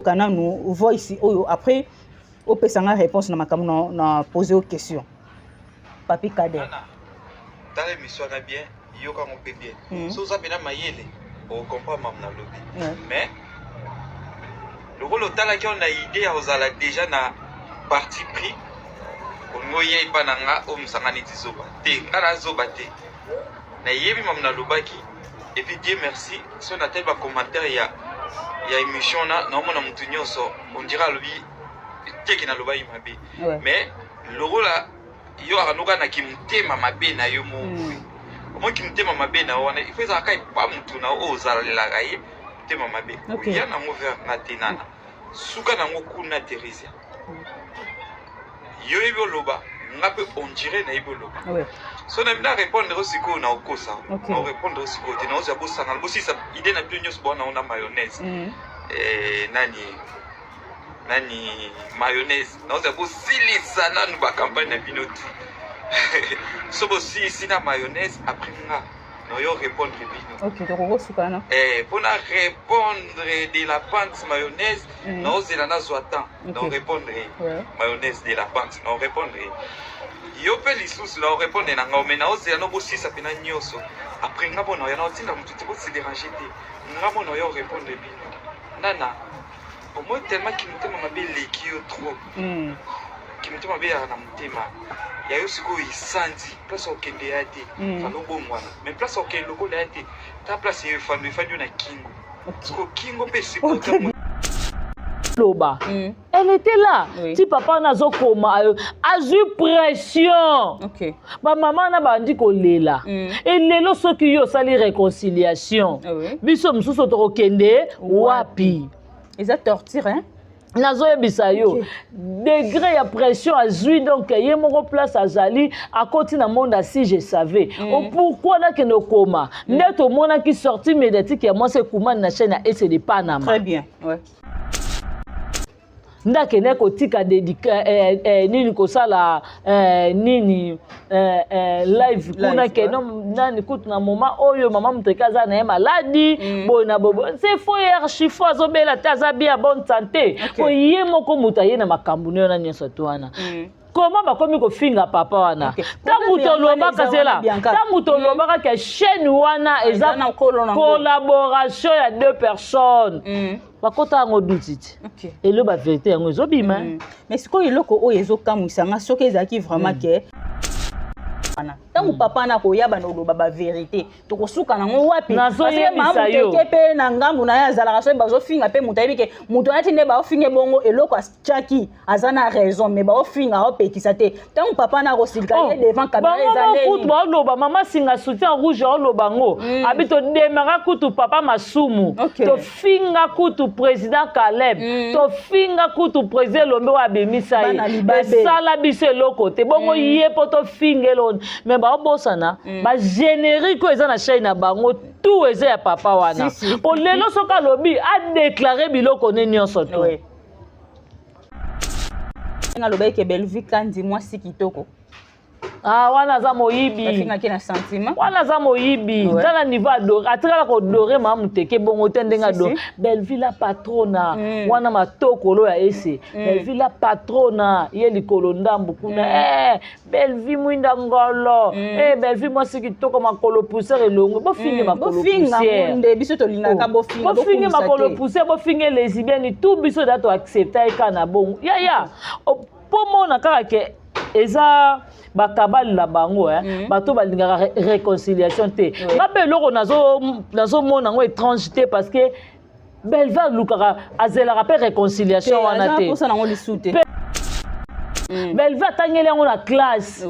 kana nous voice oyo après au pesanga réponse na makambo na poser aux questions papi Kader dans l'émission na bien yo ka mo bien so ça bena mayele o comprendre mam na lobby mais le rôle tala ki on a idée aux ala déjà na parti pris ngoye ipananga o msangani tizoba te ngala zoba te na yebi mam na lobaki et puis Dieu merci si on a tel ba commentaire ya émission na mona mutu nyonso on dira lobi teki na loba imabe mais le rôle yo akanuka na kimtema mabe na yo mo mo kimtema mabe na wana il faut ça kai pa mutu na o zalela kai tema mabe ya na mo vers na tenana suka na ngoku na Teresa yo ibo loba ngape on dirait na ibo loba so na mina répondre aussi ko na okosa na répondre aussi ko te na oza bossa na bossi sa idée na bio nyos bona ona mayonnaise nani mayonnaise na oza bosili sana nu ba campagne na binoti so bossi sina mayonnaise après nga no yo répondre bino OK donc on suka na pour na répondre de la pâte mayonnaise na ozela na zoatan donc répondre mayonnaise de la pâte non répondre yo pe lisusu la répondre na nga mais na ozela no bossi sa pena nyoso après nga bona ya na otinda mutu te bossi déranger te nga bona yo répondre bino nana au moins tellement qui nous tellement mabe leki yo trop qui nous tellement bien na mutema ya yo siko isanzi place au kende yate fa lobo mwana mais place au kende logo yate ta place yo fa na kingo siko kingo pe siko Loba. Elle était là. Si papa n'a pas coma, a eu pression. Ma maman n'a pas dit qu'on est là. Et les lots ceux qui ont sali réconciliation. Biso msuso to kende wapi. Ils ont torturé hein. Nazo yebisa yo degré ya pression a zui donc ye moko place azali à côté na monde si je savais pourquoi na que no coma neto mona qui sorti médiatique ya moi c'est comment na chaîne et c'est de Panama très bien ouais ndakene kotika dédica nini kosala nini live kuna keno nani kutu na moment oyo mama mutekaza na maladi bona bobo c'est faux archi faux azobela taza bien bonne santé ko ye moko mutaye na makambu ne na nyeso twana comment bakomi kofinga papa wana tamuto lobaka zela tamuto lobaka ke chaîne wana eza collaboration ya deux personnes bakota ngo dutiti et le ba vérité yango ezobima mais siko iloko oyo ezokamwisanga soki ezaki vraiment ke tangu papa na koyaba na loba ba vérité to kosuka nango wapi parce que mamu teke pe na ngambu na ya zalaka so bazo finga pe mutayebi ke muto ati ne ba finge bongo eloko chaki azana raison mais ba finga o petisa te tangu papa na kosilika devant caméra ezalé kutu ba loba mama singa soutien rouge o loba ngo abito demara kutu papa masumu to finga kutu président Caleb to finga kutu président Lombe wa bemisa ye sala biso eloko te bongo ye poto fingelo mais ba bosana ba générique eza na chaîne na bango tout eza ya papa wana pour lelo soka lobi a déclarer biloko ne nyonso to nga loba ke Belvi kandi mwasi kitoko wana za moyibi bafinga kina sentiment wana za moyibi tala niveau adoré atikala ko dorer mamu teke bongo tendenga do Belvi la patrona wana matokolo ya ese Belvi la patrona ye likolo ndambu kuna Belvi mwinda ngolo Belvi mwasi kitoko makolo pousser elongo bo finge makolo pousser nde biso to lingaka bo finge makolo pousser bo finge lesbienne tout biso dato accepter kana bongo ya pomo na kaka ke eza bakabali la bango bato balingaka réconciliation te ngape loko nazo mona ngo étrange te parce que Belva lukaka azela pe réconciliation wana te pour ça nango lisute Belva tangeli ngo na classe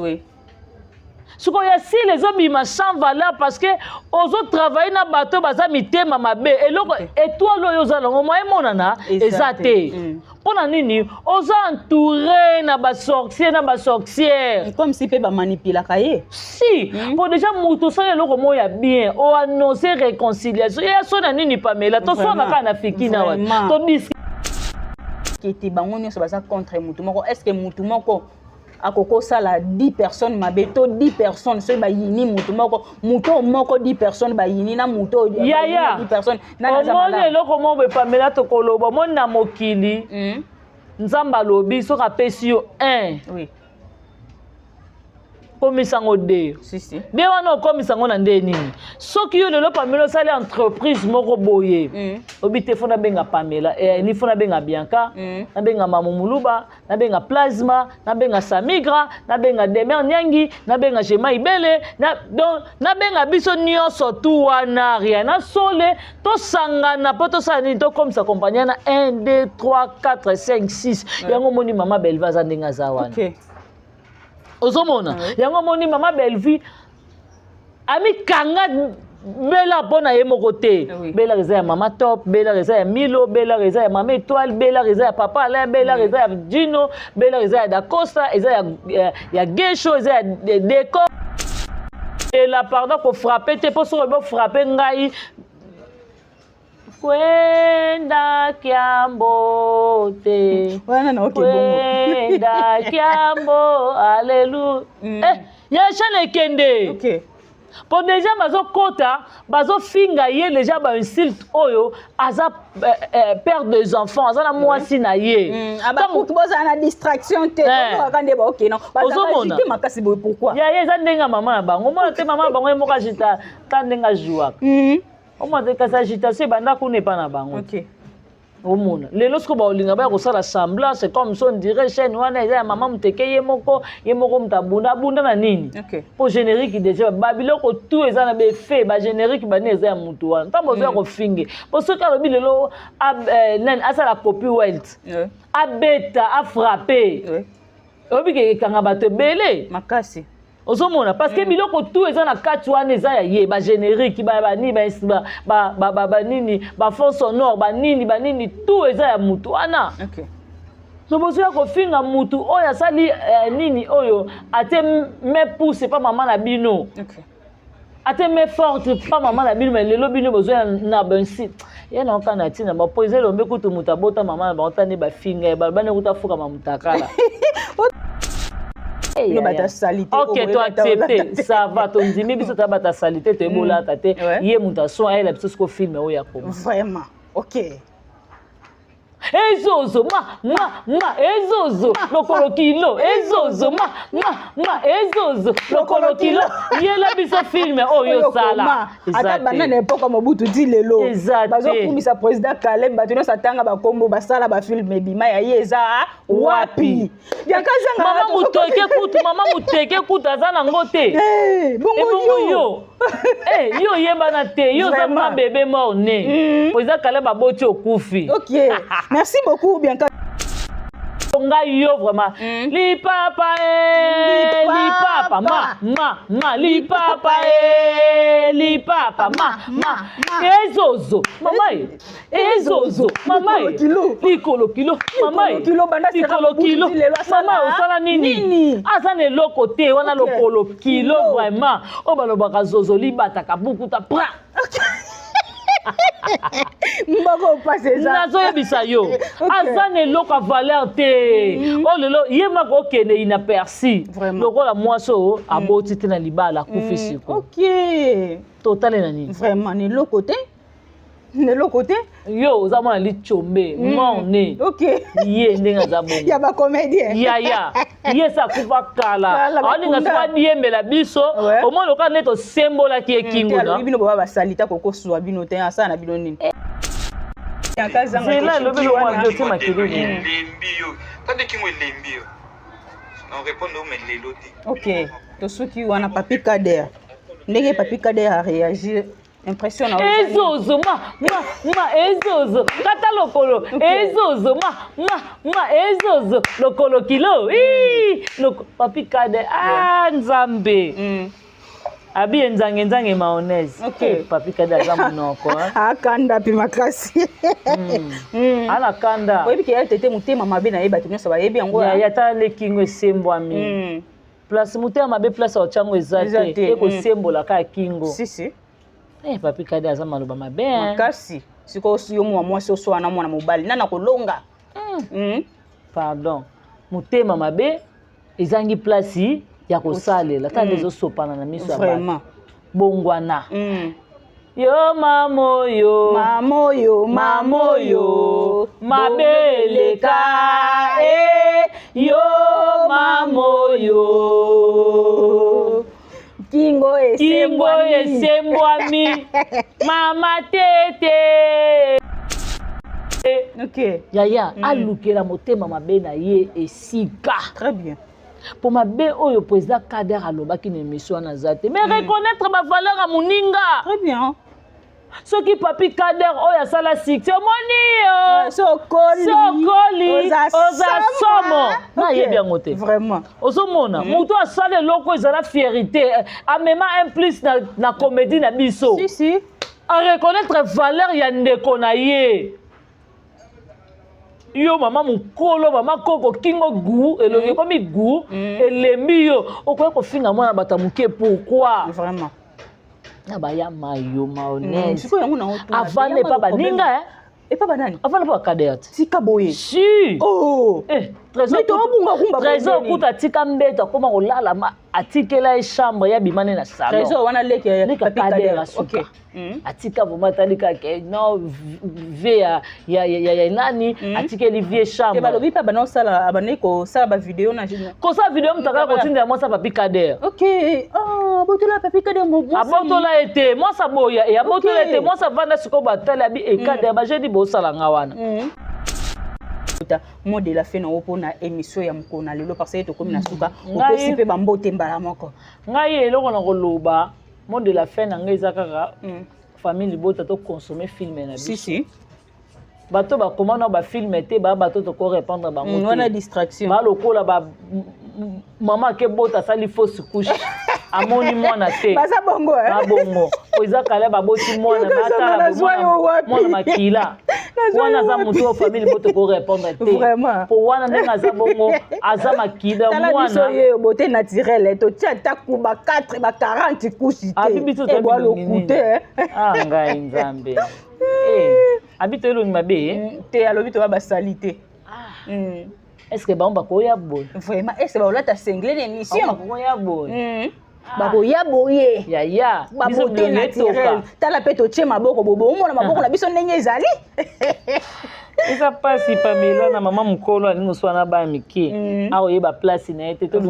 ce qu'on y a si les hommes ils sans valeur parce que aux autres travailler na bateau baza mitema mabe et loko étoile oyo za longo moi monana ezate pona nini aux entourés na ba sorcière comme si pe ba manipuler kaye si pour déjà muto ça loko moya bien o annoncer réconciliation et so na nini Pamela to so na kana fikina wa to dis qui était bango nyonso baza contre mutu moko est-ce que mutu moko akoko sala 10 personnes mabe to 10 personnes so ba yini mutu moko 10 personnes ba yini na mutu 10 personnes na za mala omoni eloko mo be Pamela to koloba moni na mokili nzamba lobi so kapesi yo 1 oui komisango de si be wana komisango na nde nini soki yo lelo Pamela sali entreprise moko boye obi te fona benga Pamela ni fona benga Bianca na benga Mamumuluba na benga Plasma na benga Samigra na benga Demer Nyangi na benga Jema Ibele na benga biso nyonso tu wana rien na sole to sangana po to sani to comme ça compagnie na 1 2 3 4 5 6 yango moni mama Belva za ndenga za wana okay ozomona yango moni mama Belvi ami kanga bela pona ye moko te bela reza ya mama Top bela reza ya Milo bela reza ya mama Étoile bela reza ya papa Alain bela reza ya Gino bela reza ya Da Costa eza ya Gesho eza ya Deco et la pardon ko frapper te poso ko frapper ngai kwenda kiambo te wana na okay kwenda kiambo alléluia ya chane kende okay pour déjà bazo kota bazo finga ye déjà ba insulte oyo aza père des enfants aza na mwasi na ye abakuki boza na distraction te bakande ba okay non bazaka makasi boye pourquoi ya ye za ndenga mama na bango mona te mama bango mo ka jita ta ndenga jouaka au moins que ça agitation banda kune pa na bango OK au monde lelo sko ba olinga ba ko sala semblance c'est comme son dirait chaîne wana ya mama muteke ye moko mtabunda na nini OK pour générique déjà babiloko tout eza na be fait ba générique ba neza ya mutu wana tambo zo ko finge pour ce ka lobi lelo nan asa la copy wealth abeta a frapper obi ke kanga bato belé makasi ozomona parce que biloko tout eza na kati wana eza ya ye ba générique ba nini ba nini ba fond sonore ba nini tout eza ya mutu wana OK so bozo ya ko finga mutu oyo asali nini oyo ate me pousse pas maman na bino OK ate me forte pas maman na bino mais lelo bino bozo na bensi ya na okana tina ba poser lombe kutu muta bota maman na ba otane ba finga ba bana kuta fuka mamutakala no bata salité OK toi accepter ça va ton dimi biso ta bata salité te bola tate ye muta so elle biso ko film o ya ko vraiment OK ezozo ezozo lokolo kilo ezozo ezozo lokolo kilo yela biso film oyo sala ata bana na époque mobutu di lelo bazo kumisa président Caleb batuno satanga ba kombo basala ba film ebima ya yeza wapi yakazanga mama muteke kutu azana ngote bongo yo yo yeba na te yo za ma bébé mort né président Caleb aboti okufi OK merci beaucoup bien ngai yo vraiment li papa ezozo mama likolo kilo mama osala nini aza na eloko te wana lokolo kilo vraiment oyo balobaka zozo libataka bukuta pra mbako passe ça nazoyebisa yo aza na eloko ya valeur te oyo lelo ye maka okende inaperci lokola mwasi oyo aboti te na libala akufi siko OK totale na nini vraiment ni eloko te ne lo côté yo oza mwana lichombe mone OK ye ndenge aza bongo ya ba comédien ya ye sa kufa kala oni ngaswa diembela biso au moins loka neto sembola ki ekingo na bino baba salita koko suwa bino te asa na bino nini c'est là le belo mwa dote makili lembio tande kingo lembio on répond au mais leloti OK to soki wana papi Kader ndenge papi Kader a réagi impressionnant ezozo ezozo kata lokolo ezozo ezozo lokolo kilo papi Kader nzambe abi nzange mayonnaise OK papi Kader za monoko akanda pi makasi ana kanda oyebi ke tete mutema mabe na yeba tunyo saba yebi yango ya tale kingo esembwami place mutema mabe place ochango ezate eko sembola ka kingo si papi Kader aza maloba mabe makasi siko yo mwasi oso wana mwana mobali nana kolonga pardon mutema mabe ezangi place ya kosalela ta dezo sopana na miso ya vraiment bongwana yo mamoyo mamoyo mamoyo mabeleka yo mamoyo kingo esembwami mama tete ok yaya alukela motema mabe na ye esika très bien pour mabe oyo président Kader alobaki na émission na zate mais reconnaître ma valeur à moninga très bien soki papi Kader oyo asala succès omoni sokoli oza somo na yebi yango te vraiment ozomona moto asala eloko ezala fierté amema un plus na comédie na biso si a reconnaître valeur ya ndeko na ye yo mama mukolo mama koko kingo gu elongi komi gu elembi yo okoya kofinga mwana bata muke pourquoi vraiment na baya mayo mayonnaise siko yango na oto avane pa baninga et pas banani avane pa Kader tika boye si oh trésor kuta tika mbeto akoma kolala ma atikela chambre ya bimane na salon trésor wana leke ya papi Kader ok atika vraiment talika ke no ve ya nani atikeli vie chambre ba lobi pa bana sala abane ko sala ba vidéo na ko sa vidéo mutaka ko tinda moi sa papi Kader ok botola papi Kader mo bosi abotola ete moi sa boya et abotola ete moi sa vanda siko batala bi e Kader ba je di bo sala ngawana mot de la fin na opona émission ya mkona lelo parce que to komi na suka opesi pe bambote mbala moko ngai eloko na koloba mot de la fin na ngai zakaka famille libota to consommer film na biso si bato ba commande ba film te ba bato to ko répondre ba moto wana distraction ba lokola ba mama ke bota sali fausse couche amoni mwana te basa bongo bongo oza kala baboti mwana matala mwana makila wana za muto famille bote ko répondre te pour wana ndenga za bongo aza makila mwana tala biso bote naturelle to tia taku ba 4 ba 40 couche te ebo lokute ngai nzambe habite lo mabe te alobi to ba salite est-ce que ba koya boy vraiment est-ce que ba olata single d'émission koya boy bakoya boye yaya biso naturel tala pe to tie maboko bobo omona maboko na biso ndenge ezali eza pasi Pamela na mama mukolo alingo swana ba mike aoyeba place na ete to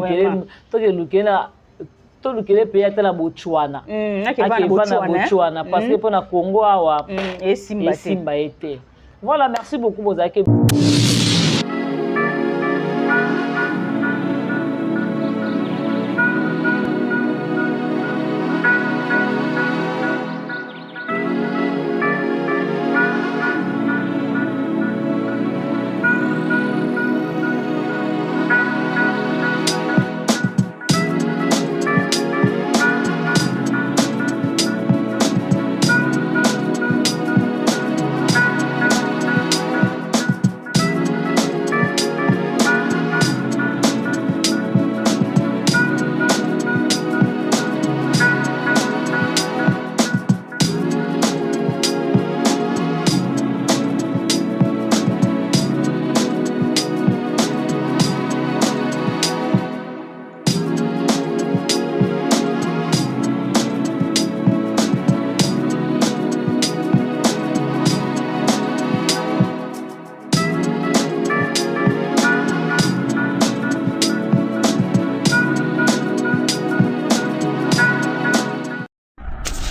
lukele pe ya tala bochwana akevana bochwana parce que pour na Congo awa esimba ete voilà merci beaucoup bozake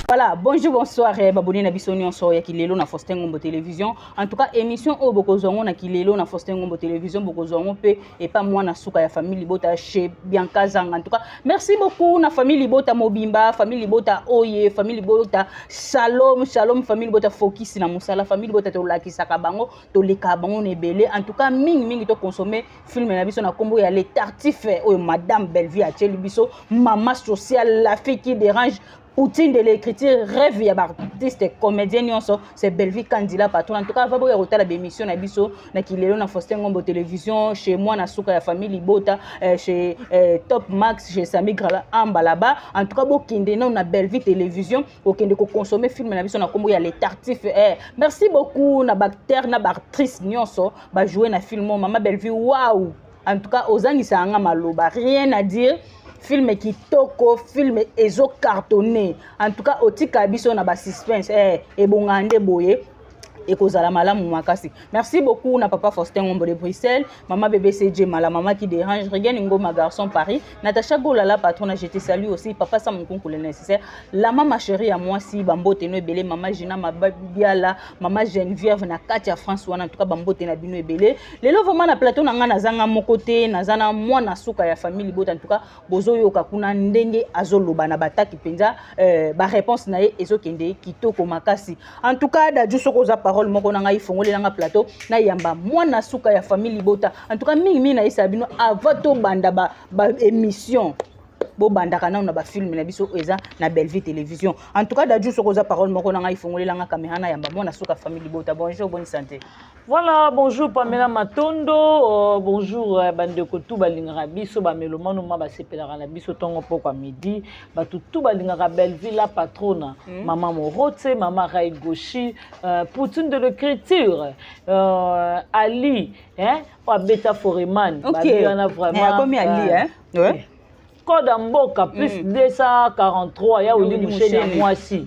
Voilà, bonjour, bonsoir, baboni na biso nyonso ya kilelo na Faustin Ngombo Télévision. En tout cas, émission o bokozongo na kilelo na Faustin Ngombo Télévision bokozongo pe et pas moi na suka ya famille Libota chez Bianca Zang. En tout cas, merci beaucoup na famille Libota Mobimba, famille Libota Oye, famille Libota Shalom, Shalom, famille Libota Focus na Musala, famille Libota to lakisaka bango, to leka bango nebele. En tout cas, mingi to consommer film na biso na kombo ya les tartifs oyo madame Bellevue a tcheli biso, maman sociale, la fille qui dérange. Poutine de l'écriture, rêve ya artiste comédien nyonso, c'est Bellevue candidat patron. En tout cas, va boya hôtel la émission na biso na kilelo na Faustin Ngombo Télévision, chez moi na suka ya famille Libota, chez Top Max, chez Sami Grala Amba là-bas. En tout cas, bo kinde na Bellevue Télévision, au kinde ko consommer film na biso na kombo ya les tartifs. Merci beaucoup na bactère na actrice nyonso, ba jouer na film Maman Bellevue, waouh. en tout cas ozangisa anga maloba rien à dire. Film kitoko, film ezo cartonné. En tout cas otika biso na ba suspense ebongande boye. Et kozala malamu makasi. Merci beaucoup na papa Faustin Ngombo de Bruxelles, maman bébé CJ Mala, maman qui dérange, Regan Ngo ma garçon Paris, Natacha Golala patronne, je te salue aussi, papa Samonkonko le nécessaire, la maman chérie à moi si Bambote no belé, maman Gina Mabiala, maman Geneviève na Katia François en tout cas Bambote na bino belé. Les lots vraiment na plateau na nga nazanga mon côté, nazana moi na suka ya famille bot en tout cas bozo yo kakuna ndenge azoloba na bataki penza ba réponse na ezo kende kitoko makasi. En tout cas da juso koza parole moko na ngai fongoli na plateau na yamba mwana suka ya famille bota en tout cas mingi na isa bino avato banda ba émission bo banda kana na ba film na biso eza na Bellevue télévision en tout cas daju sokoza parole moko na ngai fongoli na caméra na yamba mwana suka famille bota. Bonjour, bonne santé. Voilà, bonjour Pamela Matondo, bonjour bandeko tout balingara biso ba melomano ma ba sepelaka na biso tongo poko midi ba tout balingara Bellevue la patronne maman Morote, maman Rai Goshi, Poutine de l'écriture, Ali, ou Beta Foreman, OK. Ba vraiment comme Ali ouais. Code Mboka plus 243 ya Oli Moucheni à Moisi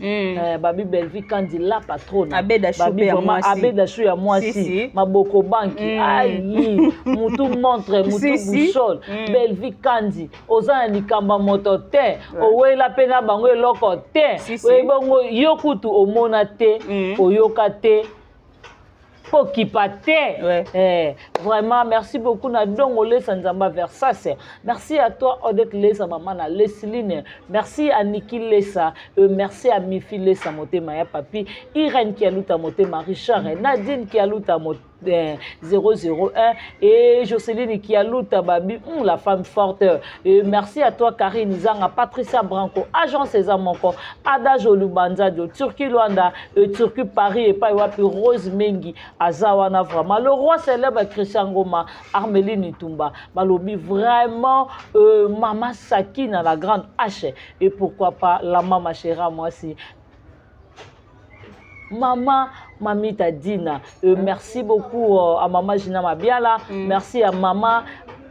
Babi Bellevue Kandi la patronne Abeda Choupe à Moisi Abeda Chou à Moisi Maboko Banki ayi mutu montre mutu boussole Bellevue Kandi oza ni kamba moto te owela pena bango eloko te oyebongo yokutu omona te oyoka te vraiment merci beaucoup na dongo lesa nzamba Versace. Merci à toi Odette Lesa maman na Lesline. Merci à Niki Lesa, merci à Mifi Lesa motema ya papi, Irène qui aluta motema Richard, Nadine qui aluta motema 001 et Jocelyne qui aluta babi la femme forte. Et merci à toi Karine Zanga, Patricia Branco, Agent César Monko, Ada Jolubanza de Turquie Luanda, Turquie Paris et pas wapi Rose Mengi Azawana vraiment le roi célèbre Christian Goma, Armeline Itumba, Malobi vraiment Maman Sakina la grande H et pourquoi pas la maman chéra moi aussi. Maman Mamita Dina, merci beaucoup à maman Gina Mabiala, merci à maman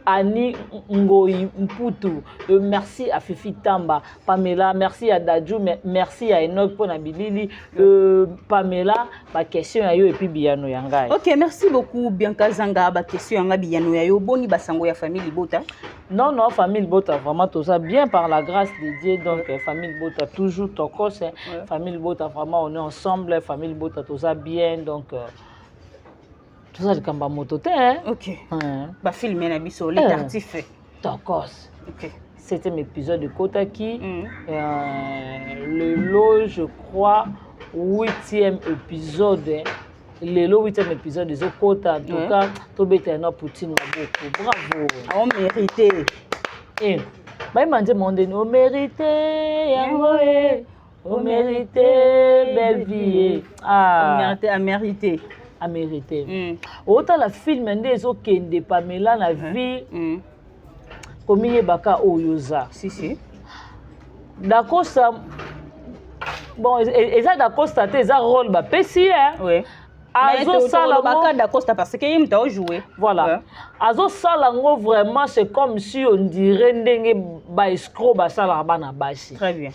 Annie Ngoyi Mputu, merci à Fifi Tamba, Pamela, merci à Dadju, merci à Enoch Ponabilili, Pamela, ma question à yo et puis Biano Yangai. OK, merci beaucoup Bianca Zanga, ma question à Biano Yayo, boni basango ya famille Bota. Non, famille Bota, vraiment tout ça bien par la grâce de Dieu, donc famille Bota toujours tokos, famille Bota vraiment on est ensemble, famille Bota tout ça bien, donc tout ça, c'est moto OK. Bah, filmer na biso, les tartifs. D'accord. OK. C'était un épisode de Kotaki. Le lot, je crois, 8e épisode. Le lot 8e épisode de Zokota. En tout cas, Tobeta et Poutine beaucoup. Bravo. On mérité. Bah, il m'a dit, on mérité, on mérité, belle vie. On mérité. À mériter. Autant la film des okende Pamela la vie comme il baka oyoza. Si. D'accord ça. Bon, et ça d'accord ça un rôle ba pessi Oui. Azo sala baka d'accord parce que il t'a joué. Voilà. Azo sala vraiment c'est comme si on dirait ndenge ba escroc ba sala bana bashi. Très bien.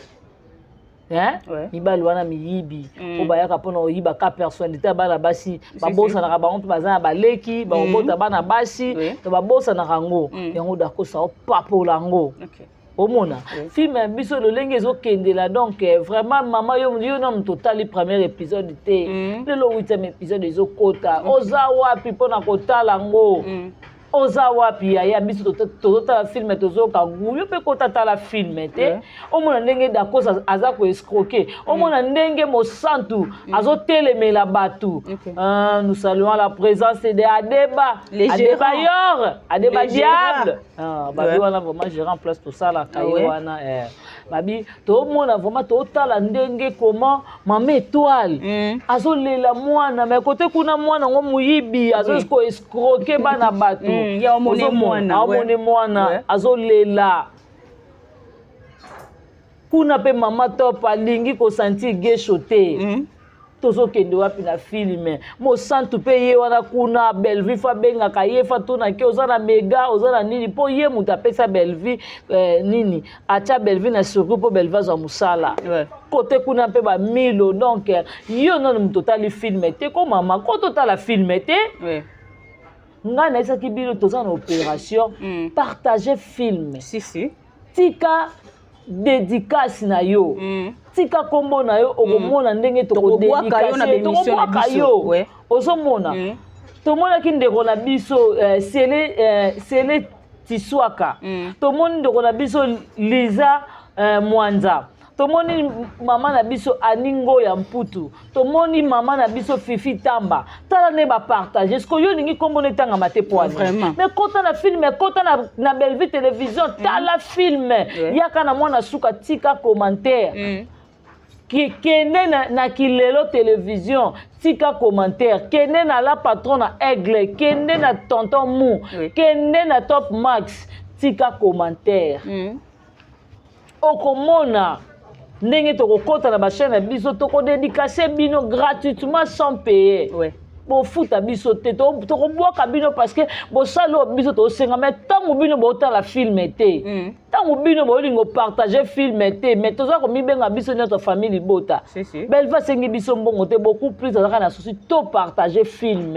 Mibali wana miyibi obayaka pona oyiba ka personnalité bana basi babosa na bango bazana baleki babota bana basi to babosa na rango yango dakosa opapola ngo omona film biso lolenge ezokendela donc vraiment mama yo nom total premier épisode te lelo 8e épisode ezokota oza wapi pona kotala ngo oza wapi ya biso totala film tozoka nguyo pe kotata la film te omona ndenge dakosa aza ko escroquer omona ndenge mosantu azotelemela batu nous saluons la présence de Adeba Adebayor Adeba Diable babi wana vraiment gérant place tout ça la kaiwana babi to mona vraiment totala ndenge comment mama étoile azolela mwana mais côté kuna mwana ngo muyibi azo escroquer bana batu ya omone mwana azolela kuna pe mama top alingi ko sentir gesho te tozo kende wapi na filme mo santu pe ye wana kuna Bellevue fa benga ka ye fa tona ke ozana mega ozana nini po ye mutu apesa Bellevue nini acha Bellevue na surtout po Bellevue za musala côté kuna pe ba milo donc yo non mutu tali filme te ko mama ko totala filme te nga na esa ki bino tozana opération partager film si tika dédicace na yo tika kombo na yo okomona ndenge toko dédicace yo ozomona tomona ki ndeko na biso sele tiswaka tomoni ndeko na biso Liza Mwanza tomoni mama na biso Aningo ya Mputu tomoni mama na biso Fifi Tamba tala ne ba partager ce que yo ningi kombo netanga mate poani mais kota na film kota na Bellevue télévision tala film yaka na mwana suka tika commentaire kende na Kilelo télévision tika commentaire kende na la patron na Aigle kende na tonton Mou kende na Top Max tika commentaire okomona ndenge tokokota na bachaîne na biso toko dédicacer bino gratuitement sans payer bo futa biso te tokobwaka bino parce que bo salo biso tosenga mais tango bino bo tala film te tango bino bo lingo partager film te mais toza ko mibenga biso notre famille bota Bellevue sengi biso mbongo te beaucoup plus azaka na souci to partager film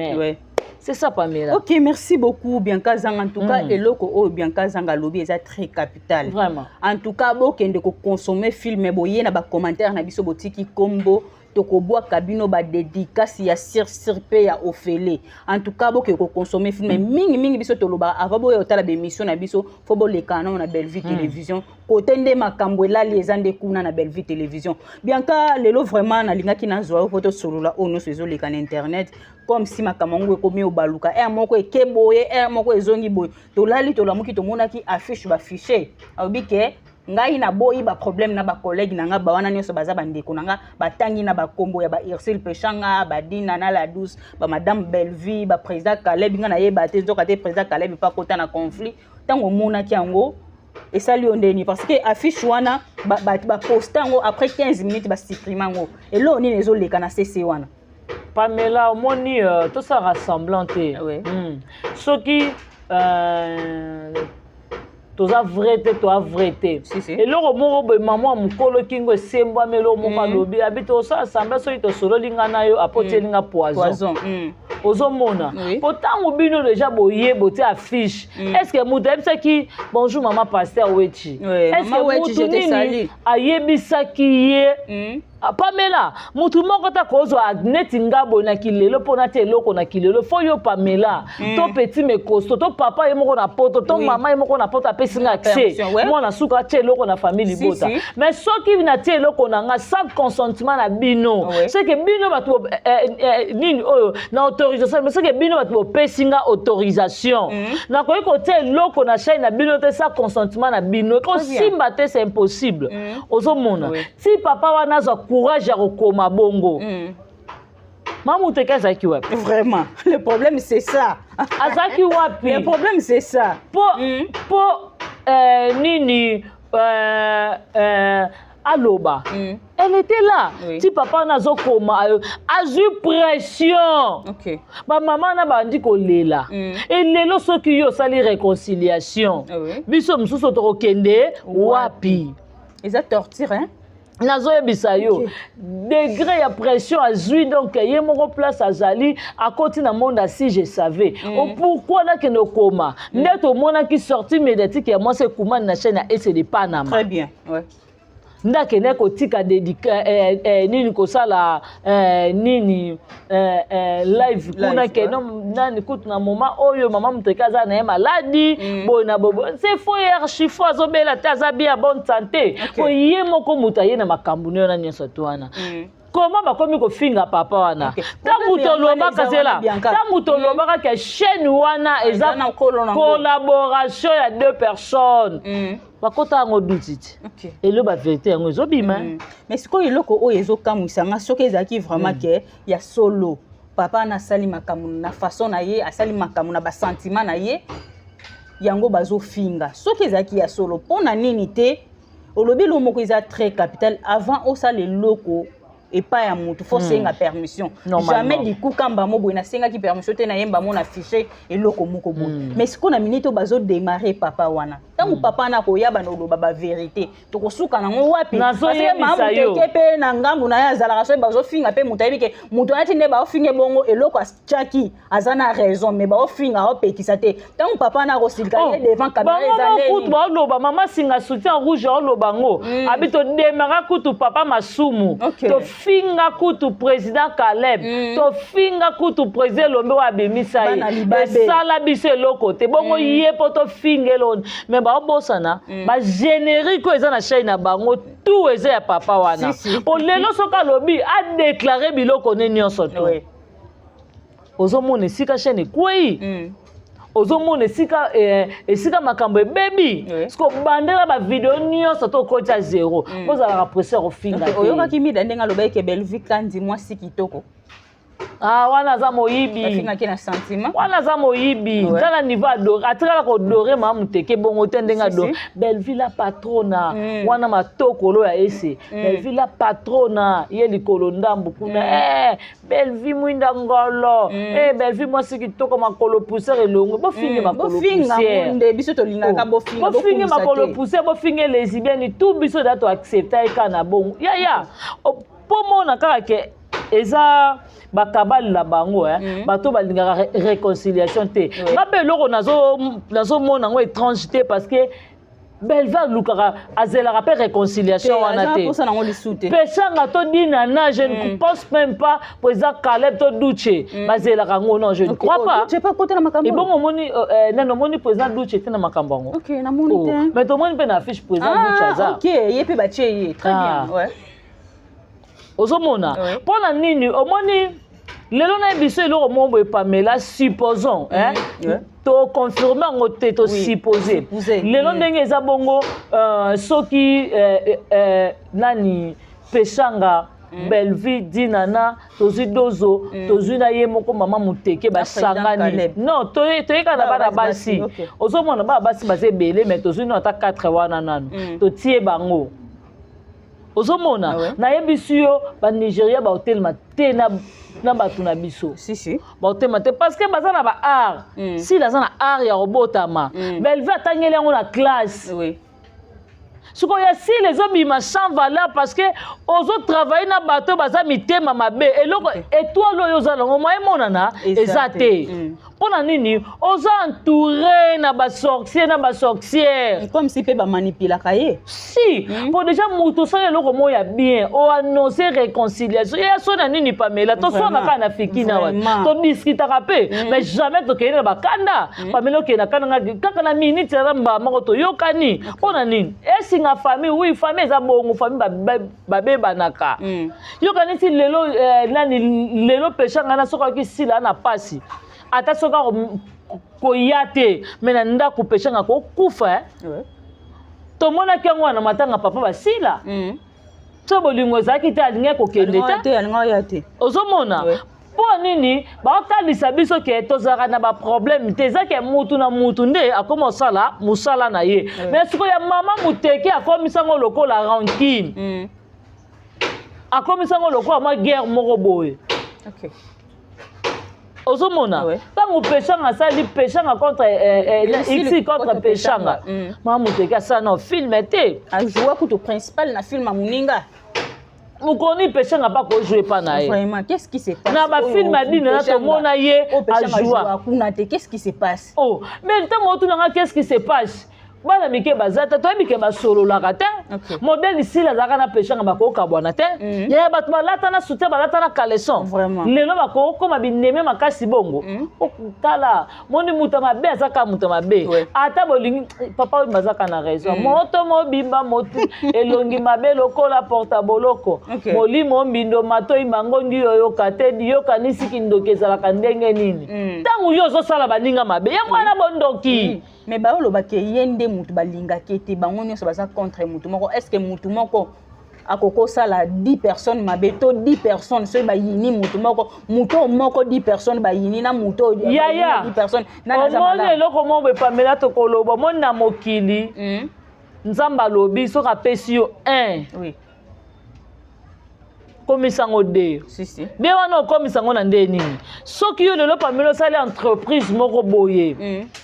c'est ça Pamela. OK, merci beaucoup Bianca Zang en tout cas eloko o Bianca Zang lobby est très capital. Vraiment. En tout cas bo kende ko consommer film boye na ba commentaire na biso botiki kombo tokobwa kabino ba dédicace ya sirpe ya Ophélie. En tout cas bo ke ko consommer film mingi biso toloba avant bo yotala be émission na biso fo bo le canon na Bellevue télévision côté nde makambo elali ezande kuna na Bellevue télévision. Bianca lelo vraiment na linga ki na zo photo solula ono sezo le kan internet comme si makamango ekomi obaluka moko ekeboye moko ezongi boye tolali tolamuki tomona ki affiche ba fichier abike ngai na boyi ba problème na ba collègue nanga ba wana nyoso baza bandeko nanga batangi na ba kombo ya ba Irsil Pechanga ba Dina na la douce ba madame Bellevue ba président Caleb nga na yeba te nzoka te président Caleb pa kota na conflit tango mona ki yango et ça lui ondeni parce que affiche wana ba poster ngo après 15 minutes ba supprimer ngo et là on est les oleka na CC wana Pamela omoni tout ça rassemblante soki toza vrai te to vrai te eloko moko boye mama mukolo kingo esemba melo moko alobi abito osa assemblée soki tosololinga na yo apotelinga poison ozomona potango bino déjà boye bote affiche est-ce que mutu ayebisaki bonjour mama pasteur Wechi est-ce que mutu nini ayebisaki ye Pamela mutu moko ta kozwa neti ngabo na Kilelo pona te eloko na Kilelo fo yo Pamela to petit me costo to papa ye moko na poto to mama ye moko na poto apesinga accès moi na suka te eloko na famille bota mais soki na te eloko na nga sans consentement na bino c'est que bino bato nini oyo na autorisation mais c'est que bino bato pesinga autorisation na koyi ko te eloko na chaîne na bino te sans consentement na bino ko simba te c'est impossible ozomona si papa wana zo courage à rekoma bongo. Maman te kazaki wapi. Vraiment, le problème c'est ça. Azaki wapi. Le problème c'est ça. Pour nini Aloba. Elle était là. Si papa nazo koma azu pression. OK. Ba maman na bandi ko lela. Et lelo soki yo sali réconciliation. Biso msuso to kende wapi. Ils a torture hein. Nazo yebisa yo degré ya pression azui donc ye moko place azali à côté na monde si je savais pourquoi na que no koma neto mona qui sorti médiatique ya moi c'est comment na chaîne et de Panama très bien ndake neko tika dédica nini ko sala nini live kuna ke no nani kutu na moment oyo mama mutekaza na maladi bona bobo c'est faux archifo azobela taza bien bonne santé ko ye moko mutaye na makambu ne na nyeso twana comment bakomi ko finga papa wana tangu tolobaka zela tangu tolobaka ke chaîne wana eza collaboration ya deux personnes bakota ngo dutiti et le ba vérité ngo zobima mais siko iloko o ezokamwisa nga soki ezaki vraiment ke ya solo papa na sali makamu na façon na ye asali makamu na ba sentiment na ye yango bazo finga soki ezaki ya solo pona nini te olobi lo moko eza très capital avant o sala loko et pas ya mutu faut senga permission jamais du coup kamba mo boy na senga ki permission te na yemba mo na fiché eloko moko boy mais siko na minute bazo démarrer papa wana tangu papa na ko yaba no loba ba vérité to ko suka na ngo wapi parce que mamu teke pe na ngambu na ya zala so bazo finga pe mutu ayebike mutu ati ne ba finge bongo eloko chaki azana raison mais ba finga o petisa te tangu papa na ko silika devant caméra ezalé kutu ba loba mama singa soutien rouge o loba ngo abito démarrer kutu papa masumu to finga kutu président Caleb to finga kutu président Lombe wa bemisa ye sala biso eloko te bongo ye poto fingelo mais ba bosana ba générique eza na chaîne na bango tout eza ya papa wana o lelo soka lobi a déclarer biloko ne nyonso to ozomona esika chaîne kwei ozomona esika makambo ebebi siko bandela ba video nyonso to kota zéro bozala presseur ofinga oyokaki mida ndenga lobeke Bellevue kandi mwasi kitoko wana za moyibi bafinga ki na sentiment wana za moyibi tala niveau adoré atikala ko doré mamu teke bongo te ndenga do Bellevue la patrona wana matokolo ya ese Bellevue la patrona ye likolo ndambu kuna Bellevue mwinda ngolo Bellevue mwasi kitoko makolo pousser elongo bofinge makolo pousser nde biso to lingaka bofinge makolo pousser bofinge lesbienne tout biso dato accepter kana bongo ya pomona kaka ke eza bakabali la bango bato balingaka réconciliation te ngabe loko nazo mona ngo étrangeté parce que Belva lukaka azela pe réconciliation wana te pechanga to dinana je ne pense même pas président Caleb to Douche bazela kango non je ne crois pas je pas côté na makambo et bon moni nano moni président Douche te na makambo ngo OK na moni te mais to moni pe na affiche président Douche aza OK yepe ba tie très bien ouais ozomona pona nini omoni lelo na biso eloko mombo Pamela supposons to confirmer ngote to supposer lelo ndenge eza bongo soki nani pechanga Bellevue dinana tozui dozo tozui na ye moko mama muteke basangani non toyeka na bana basi ozomona bana basi bazebele mais tozui na ata 4 wana nanu totie bango ozomona na yebisu yo ba Nigeria ba hotel mate na batu na biso si ba hotel mate parce que bazana ba art si la zana art ya robotama Bellevue atangeli yango na classe siko ya si les hommes ils sans valeur parce que ozo travailler na bateau baza mitema mabe eloko étoile oyo za longo moye monana ezate pona nini ozo entouré na ba sorcière comme si pe ba manipuler kaye si pour déjà muto ça eloko moya bien o annoncer réconciliation ya sona nini Pamela to sona kana fikina wa to discuter kape mais jamais to kena ba kanda Pamela kena kana kaka na minute ya mba mako to yokani pona nini esinga famille oui famille eza bongo famille babeba naka yokani si lelo nani lelo pechanga na soka ki sila na pasi ata soka koyate mena nda kupeshanga ko kufa to mona ke ngwana matanga papa basila to bolingo zaki te alinga ko kende te alinga ya te ozomona po nini ba otalisa biso ke tozaka na ba problème te zake mutu na mutu nde akoma sala musala na ye mais siko ya mama muteke akomisa ngo lokola rancune akomisa ngo lokola ma guerre moko boye OK ozomona tango pechanga sali pechanga contre ici contre pechanga mama muteke asala na film te ajoua kutu principal na film muninga mukoni pechanga pas ko jouer pas na ye vraiment qu'est-ce qui se passe na ba film adina na to mona ye ajoua qu'est-ce qui se passe mais tango tu na qu'est-ce qui se passe bana mike bazata to bike ba solo la kata modèle ici la zaka na pechanga bakoka bwana te ya batu balata na soutien balata na caleçon lelo bako koma bineme makasi bongo okutala moni mutama be azaka mutama be ata bolingi papa bazaka na raison moto mobimba motu elongi mabe lokola porta boloko molimo mbindo mato imangongi yoyo kate yoka nisiki ndokezala kandenge nini tangu yo zo sala baninga mabe ya mwana bondoki mais ba oloba ke yende mutu balinga kete bango nyonso baza contre mutu moko est-ce que mutu moko akoko sala 10 personnes mabeto 10 personnes so ba yini mutu moko 10 personnes ba yini na mutu 10 personnes na za mala loko mombe Pamela to koloba mona mokili nzamba lobi so ka pesi yo 1 oui komisango de de wana komisango na nde nini soki yo lelo Pamela sali entreprise moko boye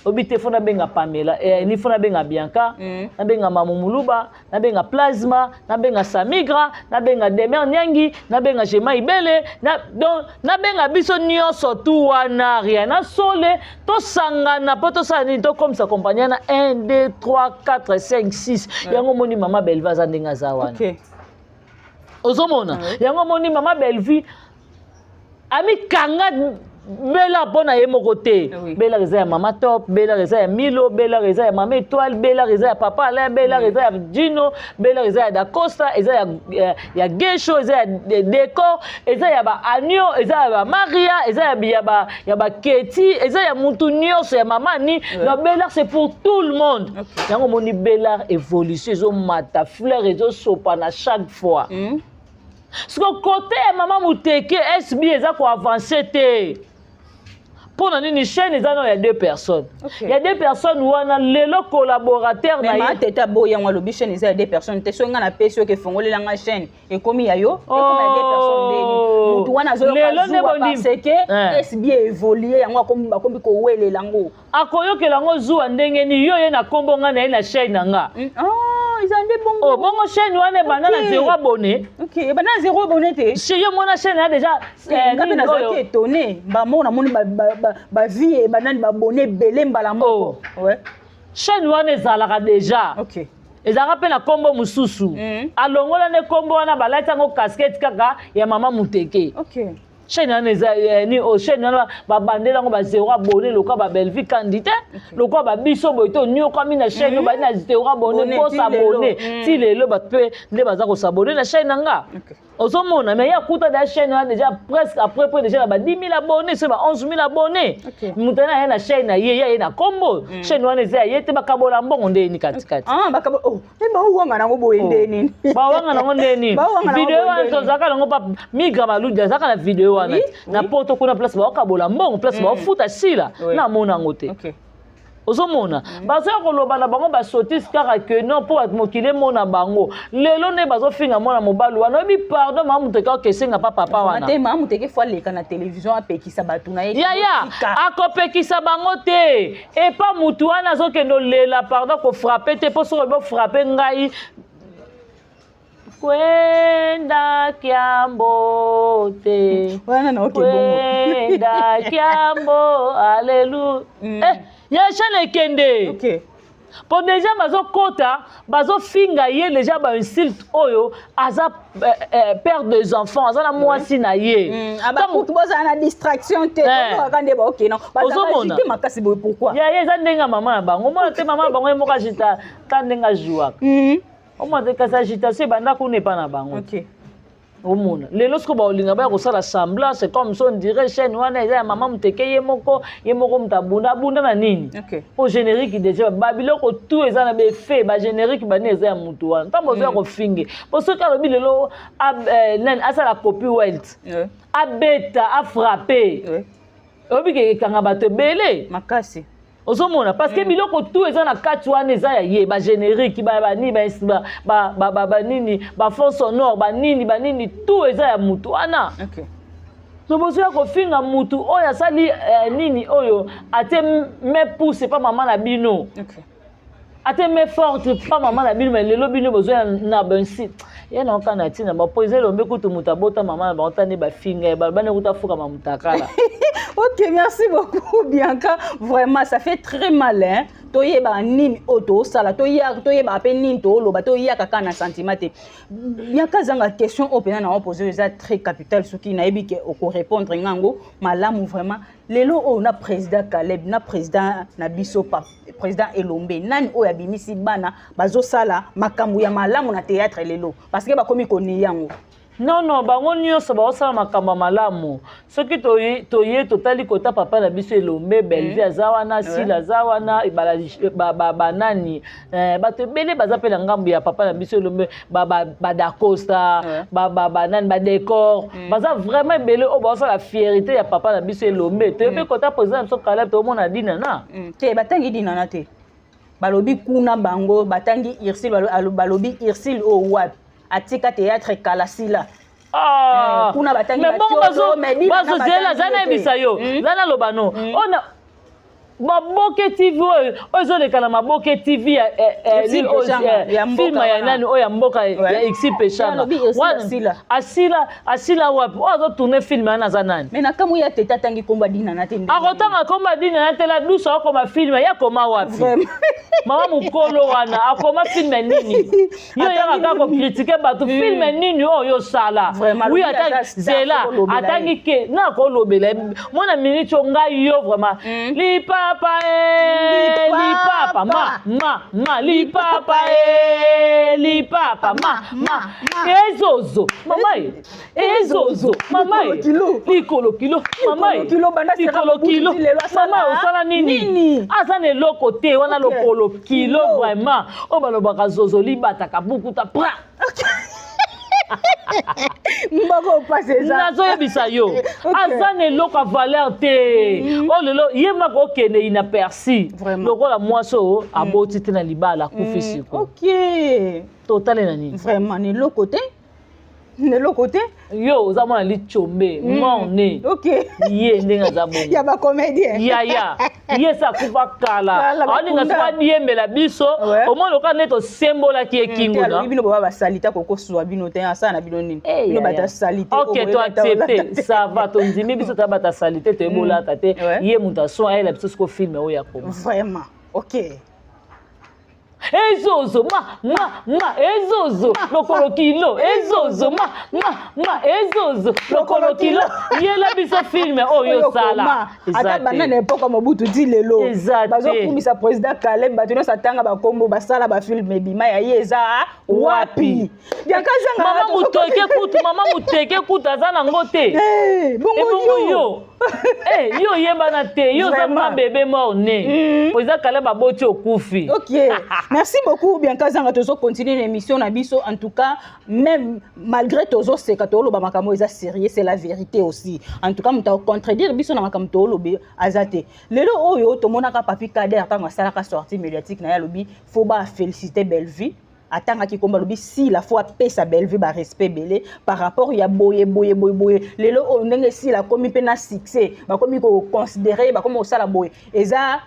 obite fona benga Pamela ni fona benga Bianca na benga Mamu Muluba na benga Plasma na benga Samigra na benga Demer Nyangi na benga Jema Ibele na benga biso nyonso tu wana rien na sole to sangana poto sa ni to komisa compagnie na 1 2 3 4 5 6 yango moni mama Belva za ndenga za wana ozomona yango moni mama Belvi ami kanga Bela pona ye moko te Bela reza ya mama Top Bela reza ya Milo Bela reza ya mama Étoile Bela reza ya papa Alain Bela reza ya Gino Bela reza ya Dacosta eza ya Gesho eza ya Décor eza ya ba Agneau eza ya ba Maria eza ya ba Keti eza ya mutu nyonso ya mama ni na Bela c'est pour tout le monde yango moni Bela évolution ezo mata fleur ezo sopa na chaque fois ce côté maman Muteke SB eza ko avancer te pour une chaîne, il y a 2 personnes. Il y a 2 personnes où on a les collaborateurs. Mais ma tête à boy, il y a 2 personnes. Tu sais, on a des qui font la chaîne. Et comme il y a yo, il y a 2 personnes. Parce que SB évolué, il y a comme les langues. Akoyo ke lango zuwa ndenge ni yo ye na kombo nga na chaîne nga. Ils ont des bons. Oh, bon chaîne wana banana 0 abonné. OK, banana 0 abonné te. Chez yo mona chaîne a déjà ngapi na zaki étonné. Ba mona moni ba vie et banana ba abonné belé mbala moko. Ouais. Chaîne wana ezalaka déjà. OK. Ezalaka pe na kombo mususu. Alongola ne kombo wana balata ngo casquette kaka ya mama Muteke. OK. Chaîne ni o chaîne ba bandela ngo ba 0 abonné loka ba Belvi candidat loka ba biso boito nyo kami na chaîne ba na 0 abonné pour s'abonner ti lelo ba pe nde baza ko s'abonner na chaîne nga ozomona mais ya kuta da chaîne déjà presque après déjà ba 10 000 abonnés c'est ba 11 000 abonnés mutana ya na chaîne ye na kombo chaîne wana za ye te ba kabola mbongo nde ni katikati ba kabola oh ba wanga na ngo boye nde nini ba wanga na ngo nde nini video wana tozaka ngo ba migra baluja zaka na video wana na poto kuna place ba kabola mbongo place ba futa sila na mona ngote ozomona bazo koloba na bango ba sotis kaka que non pour mokile mona bango lelo ne bazo finga mona mobali wana bi pardon mamu teka ke senga papa wana te mamu teke fois leka na télévision apekisa batu na ye ya akopekisa bango te et pas mutu wana zo ke no lela pardon ko frapper te pour so bo frapper ngai kwenda kiambo te wana na okay bongo kwenda kiambo alléluia ya chane kende OK pour déjà bazo kota bazo finga ye déjà ba insulte oyo aza père des enfants aza na mwasi na ye donc boza na distraction te bakande ba OK non baza te makasi boy pourquoi ya ye za ndenga mama na bango mona te mama bango ye moka jita ta ndenga jouaka au moins de kasa agitation banda ko ne pas na bango OK au monde les lorsque ba olinga ba ko sala semblant c'est comme ça on dirait chaîne wana ya mama Muteke ye moko mtabunda bunda na nini au générique déjà babiloko tout eza na be fait ba générique ba neza ya mutu wana tambo za ko finge parce que lobi lelo nen asa la copy wealth abeta a frapper obi ke kanga bato belé makasi ozomona parce que biloko tout eza na kati wana eza ya ye ba générique ba ni ba nini ba fond sonore ba nini tout eza ya mutu wana OK so bozo ko finga mutu oyo asali nini oyo ate me pousse pas maman na bino OK ate me forte pas maman na bino mais lelo bino bozo na ben site ya na kana tina ba poser lombe kutu mutabota maman na ba otane ba finga ba bana kutafuka mamutakala. OK, merci beaucoup Bianca. Vraiment, ça fait très mal hein. Toyeba nini auto sala toyeba pe nini to loba toya kaka na sentiment te. Bianca zanga question opena na poser ça très capital ce qui na ebi ke oko répondre ngango malamu vraiment. Lelo on a président Caleb na président na biso pa président Elombe nani oya bimisi bana bazo sala makambu ya malamu na théâtre lelo parce que ba komi koni yango. Non, bango nyonso ba osala makamba malamu. Soki toye totali kota papa na biso Elombe Belvi azawana Sila azawana ba nani bato bele baza pe na ngambu ya papa na biso Elombe ba Dacosta ba nani ba Décor baza vraiment bele o ba osala fierté ya papa na biso Elombe to pe kota président biso Caleb to mona dina na te batangi dina na te balobi kuna bango batangi Irsil balobi Irsil o wapi atika théâtre kalasila Ah, kuna batangi mais bon bazo zela zana bisayo zana lobano ona Maboke TV ozoleka na Maboke TV film ya nani oya mboka ya XP Chana asila wapi ozo tourner film ya za nani mais nakamu ya teta tangi komba dina na tende akotanga komba dina na tela duso akoma film ya koma wapi mama mukolo wana akoma film nini yo ya kako critiquer batu film nini oyo sala oui ata zela atangi ke na ko lobela mona minute ngai yo vraiment Lipapa lipapa ezozo mamai likolo kilo mamai likolo kilo mama osala nini azane loko te wana lokolo kilo vraiment obalobaka zozo libataka bukuta pra mbako passe ça nazo yebisa yo azane loka valeur te olelo yema ko kende ina persi lokola mwaso aboti te na libala kufisi ko OK total na nini vraiment ni le côté yo zama li chombe mone OK ye ndenga za bongo ya ba comédien ya ye sa kufa kala ani ngaswa diembela biso omo loka neto sembola ki ekingo na bino baba salita koko suwa bino te asa na bino nini bino bata salite OK to accepter ça va to ndimi biso ta bata salite te bola tate ye muta so ayela biso ko film o ya koma vraiment OK ezozo ezozo lokolo kilo ezozo ezozo lokolo kilo yela biso film oyo sala ata banana epoka mobutu ti lelo bazokumisa président Caleb bato nyonso atanga bakombo basala bafilm ebima ya ye eza wapi mama muteke kutu aza nango te ebongo yo yo yebana te yo za bébé mort né président Caleb aboti okufi. OK merci beaucoup bien kazanga tozo continuer l'émission na biso en tout cas même malgré tozo seka to loba makambo eza sérieux c'est la vérité aussi en tout cas muta contredire biso na makambo to lobe azate lelo oyo to monaka Papi Kader tanga sala ka sortie médiatique na ya lobi faut ba féliciter Bellevue atanga ki komba lobi si la fois pesa Bellevue ba respect belé par rapport ya boye lelo o ndenge si la komi pe na succès ba komi ko considérer ba komi osala boye eza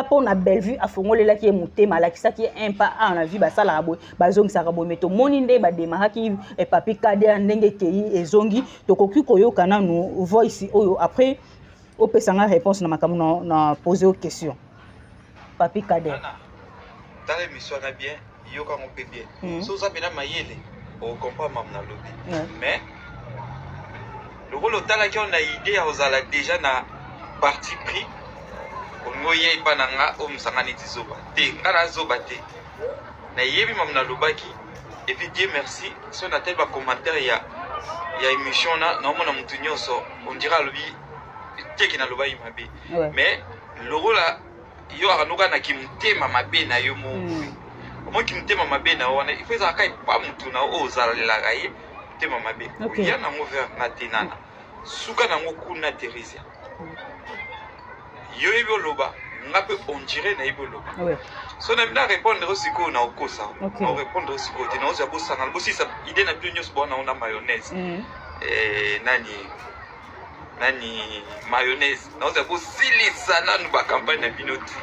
pour na Bellevue afongolela ki mutema la kisa ki un pas en vie basala boye bazongisa boye meto moninde ba demaraki Papi Kader ndenge kei ezongi to koki koyoka na nu voice oyo après o pesanga réponse na makamu na poser aux questions Papi Kader dans l'émission na bien yoka on peut bien so ça bena mayele on comprend mam na lobby mais le rôle tala ki on a idée à ozala déjà na parti pris ngoye pananga omsangani tizoba te ngala zoba te na yebi mam na lobaki et puis Dieu merci si on a tel ba commentaire ya émission na mona mutu nyonso on dira lobi teki na loba imabe mais le rôle yo akanuka na kimtema mabe na yo mo mo kimtema mabe na wana il faut ça kai pa mutu na ozala la gaye tema mabe ya na mo vers na tinana suka na ngokuna Teresa yo iboloba ngape on dirait na iboloba so na mina répondre aussi ko na okosa on répondre aussi ko te na oza bosa na bosi sa idée na bio nyos bona ona mayonnaise nani mayonnaise na oza bosili sana nu ba campagne na binoti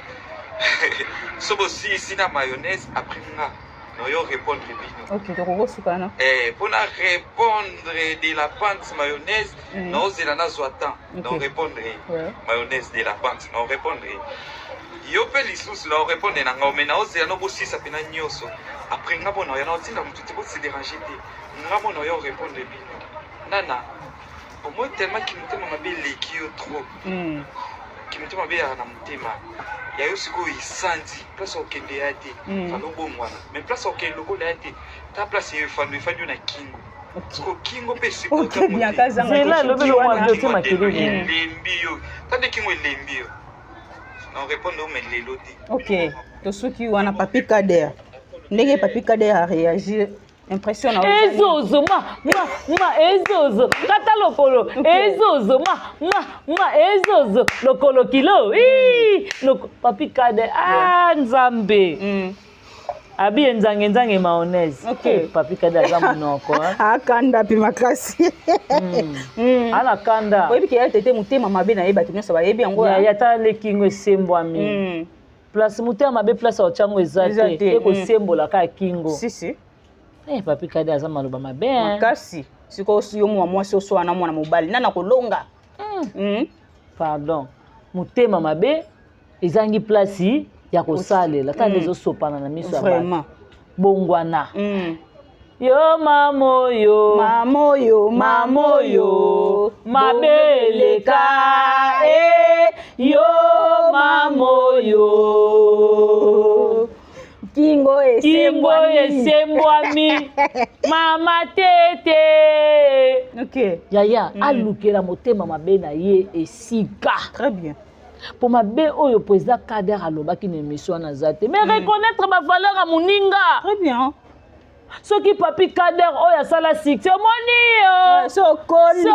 so bosi sina mayonnaise après nga no yo répondre bino OK to ko sukana pour na répondre de la pâte mayonnaise no zela na zoatan no répondre mayonnaise de la pâte no répondre yo pe lisusu no répondre na ngome na ozela no bosi sa pena nyoso après nga bona ya na otinda mutu te bosi déranger te nga bona yo répondre bino nana au moins tellement qui mutema mabe leki yo trop qui mutema mabe ya na mutema ya yo siko isanzi place okende ya te falobo mwana mais place okende lokola ya te ta place yo fandu na kingo siko kingo pe siko ta bien kazanga zela lobelo mwa dote makileli lembi yo tande kingo lembi yo on répond au mais lelo te OK to soki wana Papi Kader ndenge Papi Kader a réagi impressionnant ezozo ezozo kata lokolo ezozo ezozo lokolo kilo Papi Kader nzambe Abi nzange mayonnaise. Ok. Papi kada za monoko. Akanda pi makasi. Ana kanda. Oyebi ke yali tete mutema mabe na yeba tunyo saba yebi yango. Ya ta lekingo esembwami. Place mutema mabe place ochango ezate eko sembola ka kingo. Si. Papi kada za maloba mabe. Makasi. Siko yo mwasi oso wana mwana mobali nana kolonga. Pardon. Mutema mabe ezangi place ya kosalela ta lezo sopana na miso ya vraiment bongwana yo mamoyo mabeleka yo mamoyo kingo esembwami mama tete. Ok. Yaya alukela motema mabe na ye esika. Très bien. Pour ma bé oyo président Kader alobaki na émission na zate mais reconnaître ma valeur à moninga. Très bien. Ce qui papi Kader oyo sala succès moni sokoli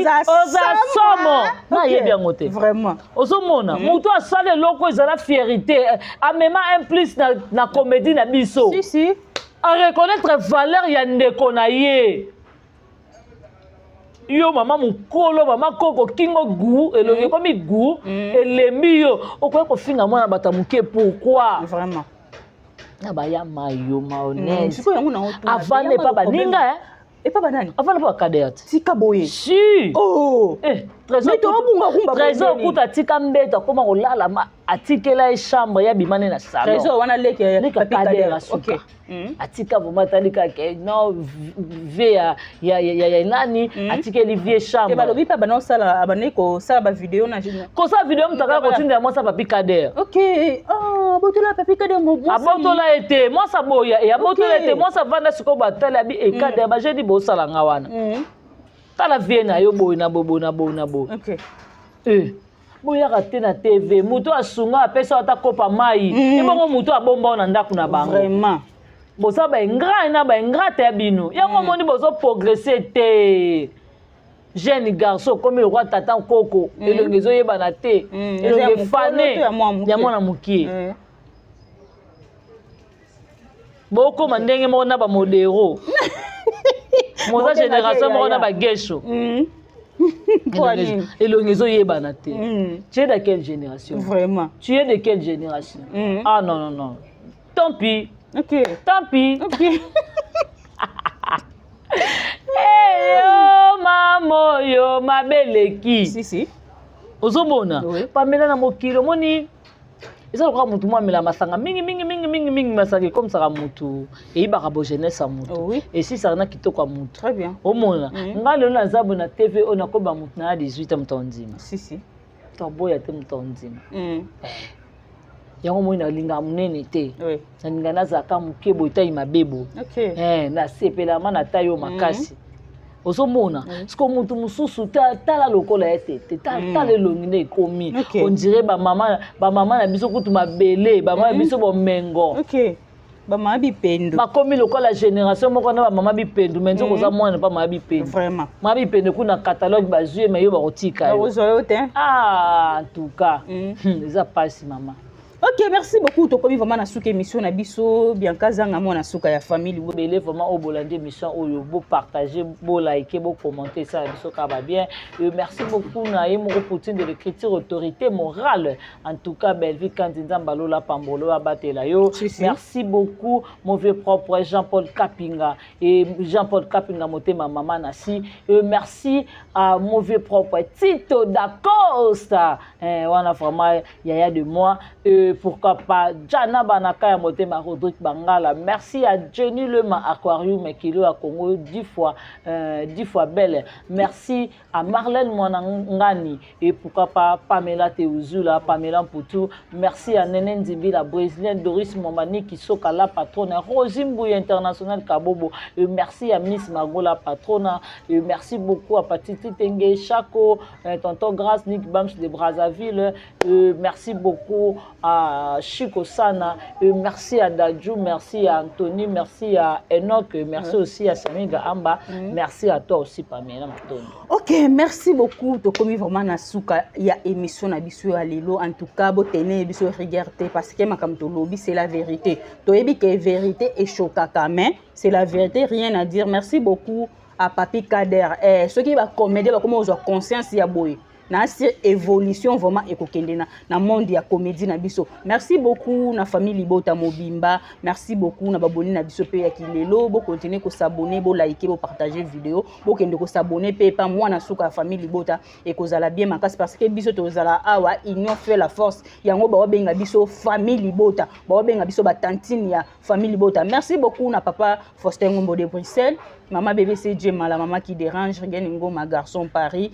oza somo na yebi yango te vraiment ozomona mutu asala eloko ezala fierté amema un plus na comédie na biso si a reconnaître valeur ya ndeko na ye. Yo mama mukolo mama koko kingo gu elongi komi gu elembi yo okoya kofinga mwana bata muke pourquoi vraiment na baya mayo mayonnaise siko yango na oto avant ne pas baninga et pas banani avant ne pas Kader tika boye si trésor kuta tika mbeta koma kolala ma atikela chambre ya bimane na salon trésor wana leke Kader asuka atika vomatalika ke no ve ya nani atikeli vie chambre e balobi pa bana sala abaneko sala ba vidéo na ko sa vidéo mutaka kotinda moi sa papi Kader. OK botola papi Kader mo bon abotola ete moi sa boya ya botola ete moi sa vanda siko batala bi e Kader ba jeudi bo sala nga wana tala vie na yo boy na bobo OK boya kate na TV mutu asunga apesa ata kopa mai ebongo mutu abomba na ndaku na bango vraiment bosa ba ingrat na ba ingrat ya bino yango moni bozo progresser te jeune garçon comme le roi tata koko elongezo yebana te elonge fane ya mwana mukie boko mandenge mo na ba modero moza génération mo na ba gesho elongezo yebana te tu es de quelle génération vraiment tu es de quelle génération ah non tant pis. OK. Tant pis. OK. Hey yo mamo yo mabeleki. Si. Ozomona. Pamela na mokilo moni. Eza kwa mutu mwa mela masanga mingi masanga comme ça mutu. Et ibaka bo jeunesse a mutu. Et si ça na kitoko mutu. Très bien. Omona. Ngalo na zabu na TV ona ko ba mutu na 18 mtondima. Si. To boya te mtondima. Yango moni na linga munene te na linga nazaka mukebo itai mabebo na sepela mana tayo makasi ozomona siko mutu mususu tala lokola ete tala elongi ne ekomi on dirait ba mama na biso kutu mabele ba mama biso bomengo ba mama bipendo bakomi lokola génération moko na ba mama bipendo mais nzoko za mwana pa mama bipendo vraiment mama bipendo kuna catalogue bazue mais yo ba kotika yo en tout cas eza pasi mama. OK, merci beaucoup. To komi vraiment na suka émission na biso Bianca Zanga mo na suka ya famille bo belé vraiment au bolande émission oyo bo partager, bo liker, bo commenter ça biso ka ba bien. Merci beaucoup na ye mo Poutine de l'écriture autorité morale. En tout cas belle vie quand Nzambalo la pambolo abatela yo. Merci beaucoup mon vieux propre Jean-Paul Kapinga et Jean-Paul Kapinga motema maman nasi. Merci à mon vieux propre Tito Dacosta. Wana vraiment yaya de moi. Pourquoi pas Jana Banaka ya motema Rodrigue Bangala. Merci à Jenny Lema Aquarium Kilo à Congo 10 fois belle. Merci à Marlène Mwanangani et pourquoi pas Pamela Teuzula, Pamela Poutou. Merci à Nenen Zibi la brésilienne Doris Momani qui soka la patronne Rosimbouy International Kabobo. Et merci à Miss Margot la patronne. Et merci beaucoup à Patiti Tengue Chaco, Tonton Grace Nick Bams de Brazzaville. Merci beaucoup à à Chico Sana, et merci à Dadju, merci à Anthony, merci à Enoch, merci aussi à Samiga Amba, merci à toi aussi Pamela Matoni. Ok, merci beaucoup. Tu commis vraiment na souka ya émission na biso ya lelo. En tout cas, bo tenez biso regarder parce que makam to lobby c'est la vérité. To ebi que vérité est chokaka mais c'est la vérité, rien à dire. Merci beaucoup à Papi Kader. Ceux qui va comédie va comment avoir conscience ya boy. Na évolution vraiment ekokende na monde ya comédie na biso. Merci beaucoup na famille Libota Mobimba, merci beaucoup na baboni na biso pe ya kilelo, bo continuer ko s'abonner, bo liker, bo partager vidéo, bo kende ko s'abonner pe pa moi na suka famille Libota et ko zala bien makas parce que biso to zala awa union fait la force. Yango ba benga biso famille Libota, ba benga biso ba tantine ya famille Libota. Merci beaucoup na papa Faustin Ngombo de Bruxelles. Maman bébé c'est Djema, la maman qui dérange, Regeningo, ma garçon Paris,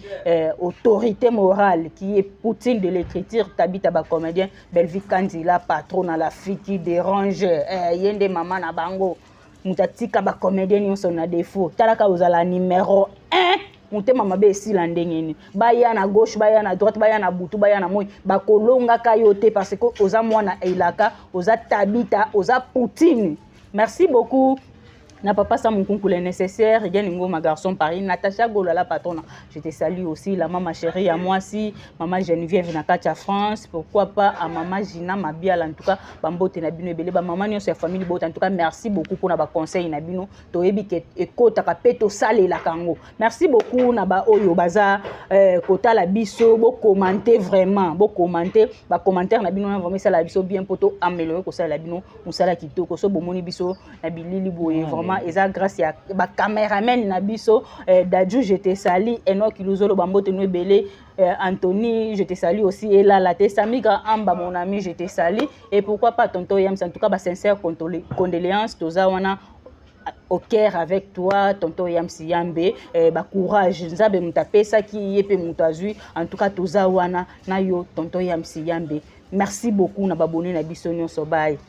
autorité morale qui est Poutine de l'écriture, Tabita ba comédien, Belvi Kandila, patron à la fille qui dérange, Yende maman na bango, Moutatika ba comédien, yon son a défaut, Talaka ozala numéro 1. Mouté mama be si la ndengeni baya na gauche baya na droite baya na butu baya na moi ba kolonga kayote parce que oza mwana Elaka oza Tabita oza Poutine. Merci beaucoup. Na papa ça mon concours nécessaire, Regeningo ma garçon Paris, Natacha Gola la patronne. Je te salue aussi la maman chérie à moi aussi, maman Geneviève na Katia France, pourquoi pas à maman Gina Mabial en tout cas, bambote na bino ebele ba maman nyo sa famille bote en tout cas merci beaucoup pour na ba conseil na bino, to ebi ke ekota ka peto sale la kango. Merci beaucoup na ba oyo baza kota la biso, bo commenter vraiment, bo commenter, ba commentaire na bino vraiment ça la biso bien poto améliorer ko ça la bino, musala kitoko so bomoni biso na bilili boye vraiment et ça grâce à ba caméraman na biso Dadju je te salue Enoch Iluzolo bambote no belé Anthony je te salue aussi et là la Samiga Amba mon ami je te salue et pourquoi pas tonton Yams en tout cas ba sincère condoléances toza wana au cœur avec toi tonton Yams Yambe ba courage nzabe mutapesa ki yepe mutazui en tout cas toza wana na yo tonton Yams Yambe merci beaucoup na babone na biso nyonso bye.